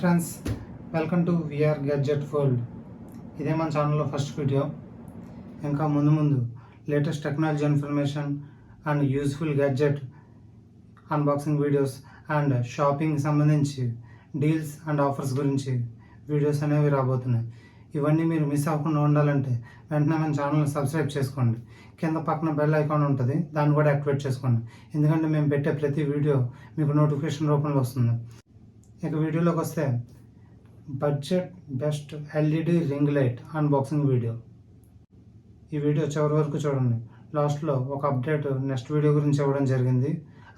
Friends, welcome to VR gadget world. ఇదే మన ఛానల్లో ఫస్ట్ వీడియో. ఇంకా ముందు latest technology information and useful gadget unboxing videos and shopping సంబంధించి డీల్స్ అండ్ ఆఫర్స్ గురించి వీడియోస్ అనేవి రాబోతున్నాయి. ఇవన్నీ మీరు మిస్ అవ్వకుండా ఉండాలంటే వెంటనే మన ఛానల్ని సబ్స్క్రైబ్ చేసుకోండి. కింద పక్కన బెల్ ఐకాన్ ఉంటుంది, దాన్ని కూడా యాక్టివేట్ చేసుకోండి. ఎందుకంటే మేము పెట్టే ప్రతి వీడియో మీకు నోటిఫికేషన్ రూపంలో వస్తుంది. ఇక వీడియోలోకి వస్తే, budget best LED ring light unboxing video. ఈ వీడియో చివరి వరకు చూడండి. లాస్ట్లో ఒక అప్డేట్ నెక్స్ట్ వీడియో గురించి ఇవ్వడం జరిగింది.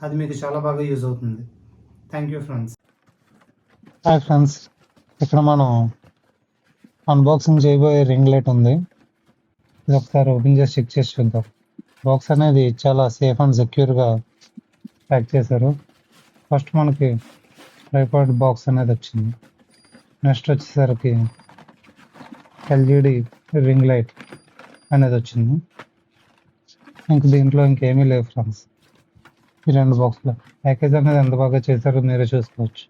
అది మీకు చాలా బాగా యూజ్ అవుతుంది. Thank you friends. Hi friends, ఇక్కడ మనం అన్బాక్సింగ్ చేయబోయే రింగ్ లైట్ ఉంది. ఇది ఒకసారి ఓపెన్ చేసి చెక్ చేసి చూద్దాం. బాక్స్ అనేది చాలా సేఫ్ అండ్ సెక్యూర్గా ప్యాక్ చేశారు. ఫస్ట్ మనకి ట్రైపాడ్ బాక్స్ అనేది వచ్చింది. నెక్స్ట్ వచ్చేసరికి ఎల్ఈడి రింగ్ లైట్ అనేది వచ్చింది. ఇంక దీంట్లో ఇంకేమీ లేవు ఫ్రెండ్స్. ఈ రెండు బాక్స్లో ప్యాకేజ్ అనేది ఎంత బాగా చేశారో మీరే చూసుకోవచ్చు.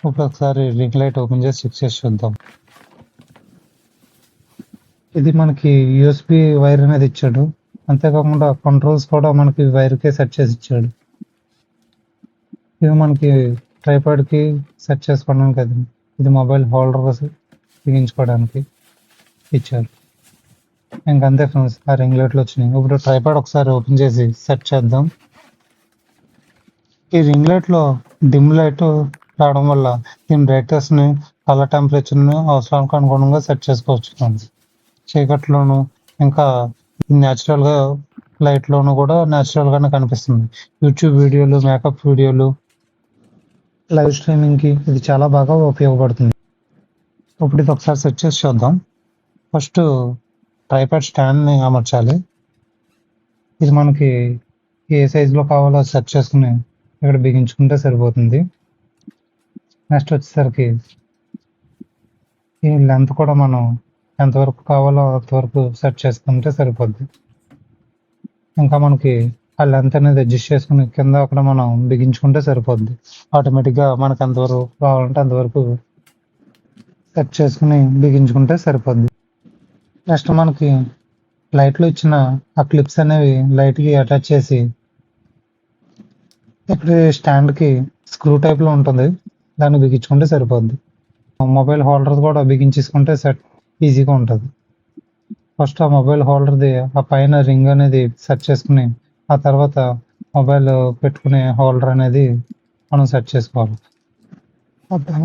ఇప్పుడు ఒకసారి రింగ్ లైట్ ఓపెన్ చేసి చెక్ చేసి చూద్దాం. ఇది మనకి యూఎస్బి వైర్ అనేది ఇచ్చాడు. అంతేకాకుండా కంట్రోల్స్ కూడా మనకి వైర్కే సెట్ చేసి ఇచ్చాడు. ఇది మనకి ట్రైపాడ్కి సెట్ చేసుకోవడానికి కదా, ఇది మొబైల్ హోల్డర్ బిగించుకోవడానికి ఇచ్చారు. ఇంకంతే ఫ్రెండ్స్, ఆ రింగ్ లైట్లు వచ్చినాయి. ఇప్పుడు ట్రైపాడ్ ఒకసారి ఓపెన్ చేసి సెట్ చేద్దాం. ఈ రింగ్ లైట్లో డిమ్ లైట్ రావడం వల్ల దీని బ్రైట్నెస్ని, కలర్ టెంపరేచర్ని అవసరానికి అనుగుణంగా సెట్ చేసుకోవచ్చు ఫ్రెండ్స్. చీకట్లోను ఇంకా న్యాచురల్గా లైట్లోను కూడా న్యాచురల్గానే కనిపిస్తుంది. యూట్యూబ్ వీడియోలు, మేకప్ వీడియోలు, లైవ్ స్ట్రీమింగ్కి ఇది చాలా బాగా ఉపయోగపడుతుంది. ఇప్పుడు ఇది ఒకసారి సెట్ చేసి చూద్దాం. ఫస్ట్ ట్రైపాడ్ స్టాండ్ని అమర్చాలి. ఇది మనకి ఏ సైజులో కావాలో సెట్ చేసుకుని ఇక్కడ బిగించుకుంటే సరిపోతుంది. నెక్స్ట్ వచ్చేసరికి ఈ లెంత్ కూడా మనం ఎంతవరకు కావాలో అంతవరకు సెట్ చేసుకుంటే సరిపోద్ది. ఇంకా మనకి ఆ లెంత్ అనేది అడ్జస్ట్ చేసుకుని కింద అక్కడ మనం బిగించుకుంటే సరిపోద్ది. ఆటోమేటిక్గా మనకు ఎంతవరకు కావాలంటే అంతవరకు సెట్ చేసుకుని బిగించుకుంటే సరిపోద్ది. నెక్స్ట్ మనకి లైట్లో ఇచ్చిన ఆ క్లిప్స్ అనేవి లైట్కి అటాచ్ చేసి ఇక్కడ స్టాండ్కి స్క్రూ టైప్లో ఉంటుంది, దాన్ని బిగించుకుంటే సరిపోద్ది. మొబైల్ హోల్డర్ కూడా బిగించేసుకుంటే సెట్ ఈజీగా ఉంటుంది. ఫస్ట్ ఆ మొబైల్ హోల్డర్ది ఆ పైన రింగ్ అనేది సెట్ చేసుకుని ఆ తర్వాత మొబైల్ పెట్టుకునే హోల్డర్ అనేది మనం సెట్ చేసుకోవాలి.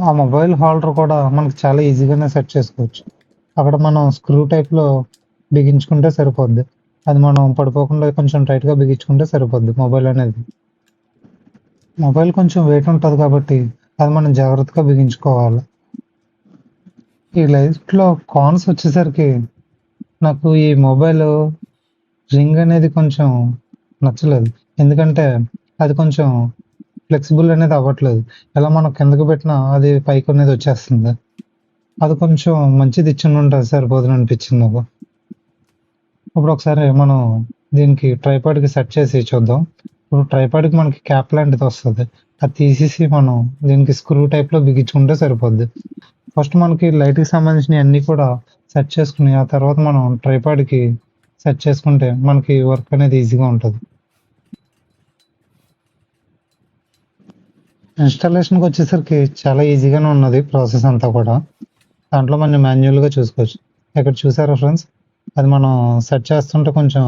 ఆ మొబైల్ హోల్డర్ కూడా మనకి చాలా ఈజీగానే సెట్ చేసుకోవచ్చు. అక్కడ మనం స్క్రూ టైప్లో బిగించుకుంటే సరిపోద్ది. అది మనం పడిపోకుండా కొంచెం టైట్గా బిగించుకుంటే సరిపోద్ది. మొబైల్ కొంచెం వెయిట్ ఉంటుంది కాబట్టి అది మనం జాగ్రత్తగా బిగించుకోవాలి. ఈ లైట్లో కాన్స్ వచ్చేసరికి నాకు ఈ మొబైల్ రింగ్ అనేది కొంచెం నచ్చలేదు. ఎందుకంటే అది కొంచెం ఫ్లెక్సిబుల్ అనేది అవ్వట్లేదు. ఎలా మనం కిందకి పెట్టినా అది పైకి అనేది వచ్చేస్తుంది. అది కొంచెం మంచిది ఇచ్చి ఉంటుంది, సరిపోతుంది అనిపించింది నాకు. ఇప్పుడు ఒకసారి మనం దీనికి ట్రైపాడ్కి సెట్ చేసి చూద్దాం. ఇప్పుడు ట్రైపాడ్కి మనకి క్యాప్ లాంటిది వస్తుంది, అది తీసేసి మనం దీనికి స్క్రూ టైప్లో బిగించుకుంటే సరిపోద్ది. ఫస్ట్ మనకి లైట్కి సంబంధించిన అన్నీ కూడా సెట్ చేసుకుని ఆ తర్వాత మనం ట్రైపాడ్కి సెట్ చేసుకుంటే మనకి వర్క్ అనేది ఈజీగా ఉంటుంది. ఇన్స్టాలేషన్కి వచ్చేసరికి చాలా ఈజీగానే ఉన్నది ప్రాసెస్ అంతా కూడా. దాంట్లో మనం మాన్యువల్గా చూసుకోవచ్చు. ఇక్కడ చూసారా ఫ్రెండ్స్, అది మనం సెట్ చేస్తుంటే కొంచెం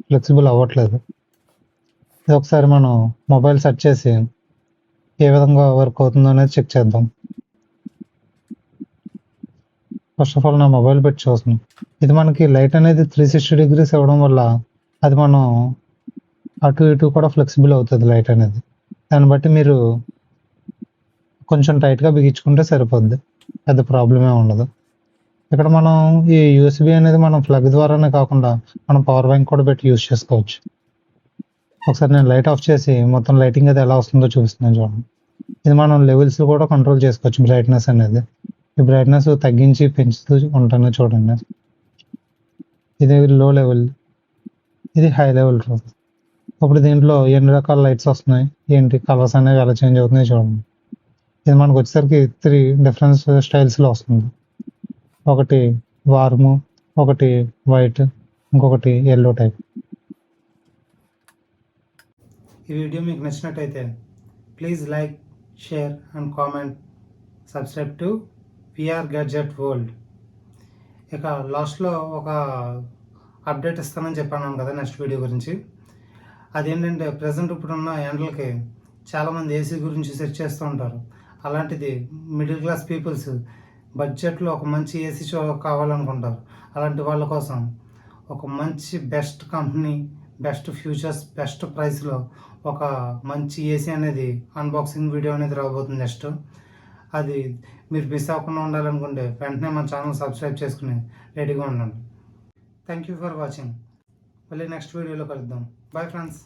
ఫ్లెక్సిబుల్ అవ్వట్లేదు. ఇది ఒకసారి మనం మొబైల్ సెట్ చేసి ఏ విధంగా వర్క్ అవుతుందో అనేది చెక్ చేద్దాం. ఫస్ట్ ఆఫ్ ఆల్ నా మొబైల్ పెట్టి చూస్తున్నాం. ఇది మనకి లైట్ అనేది 360 degrees ఇవ్వడం వల్ల అది మనం అటు ఇటు కూడా ఫ్లెక్సిబుల్ అవుతుంది లైట్ అనేది. దాన్ని బట్టి మీరు కొంచెం టైట్గా బిగించుకుంటే సరిపోద్ది, పెద్ద ప్రాబ్లమే ఉండదు. ఇక్కడ మనం ఈ యూఎస్బి అనేది మనం ప్లగ్ ద్వారానే కాకుండా మనం పవర్ బ్యాంక్ కూడా పెట్టి యూజ్ చేసుకోవచ్చు. ఒకసారి నేను లైట్ ఆఫ్ చేసి మొత్తం లైటింగ్ అది ఎలా వస్తుందో చూపిస్తున్నాను చూడండి. ఇది మనం లెవెల్స్ కూడా కంట్రోల్ చేసుకోవచ్చు. బ్రైట్నెస్ అనేది ఈ బ్రైట్నెస్ తగ్గించి పెంచుతూ ఉంటాను చూడండి. ఇది లో లెవెల్, ఇది హై లెవెల్. ఇప్పుడు దీంట్లో ఎన్ని రకాల లైట్స్ వస్తున్నాయి, ఏంటి కలర్స్ అనేవి ఎలా చేంజ్ అవుతున్నాయి చూడండి. ఇది మనకు వచ్చేసరికి 3 డిఫరెన్స్ స్టైల్స్లో వస్తుంది. ఒకటి వార్ము, ఒకటి వైట్, ఇంకొకటి ఎల్లో టైప్. ఈ వీడియో మీకు నచ్చినట్టయితే please like, share and comment, subscribe to VR gadget world. ఇక లాస్ట్లో ఒక అప్డేట్ ఇస్తానని చెప్పాను కదా నెక్స్ట్ వీడియో గురించి. అదేంటంటే ప్రజెంట్ ఇప్పుడున్న ఎండలకి చాలామంది ఏసీ గురించి సెర్చ్ చేస్తూ ఉంటారు. అలాంటిది మిడిల్ క్లాస్ పీపుల్స్ బడ్జెట్లో ఒక మంచి ఏసీ కావాలనుకుంటారు. అలాంటి వాళ్ళ కోసం ఒక మంచి best company, best futures, best ప్రైస్లో ఒక మంచి ఏసీ అనేది అన్బాక్సింగ్ వీడియో అనేది రాబోతుంది నెక్స్ట్. అది మీరు మిస్ అవ్వకుండా ఉండాలనుకుంటే వెంటనే మన ఛానల్ సబ్స్క్రైబ్ చేసుకుని రెడీగా ఉండండి. Thank you for watching. మళ్ళీ నెక్స్ట్ వీడియోలో కలుద్దాం. Bye friends.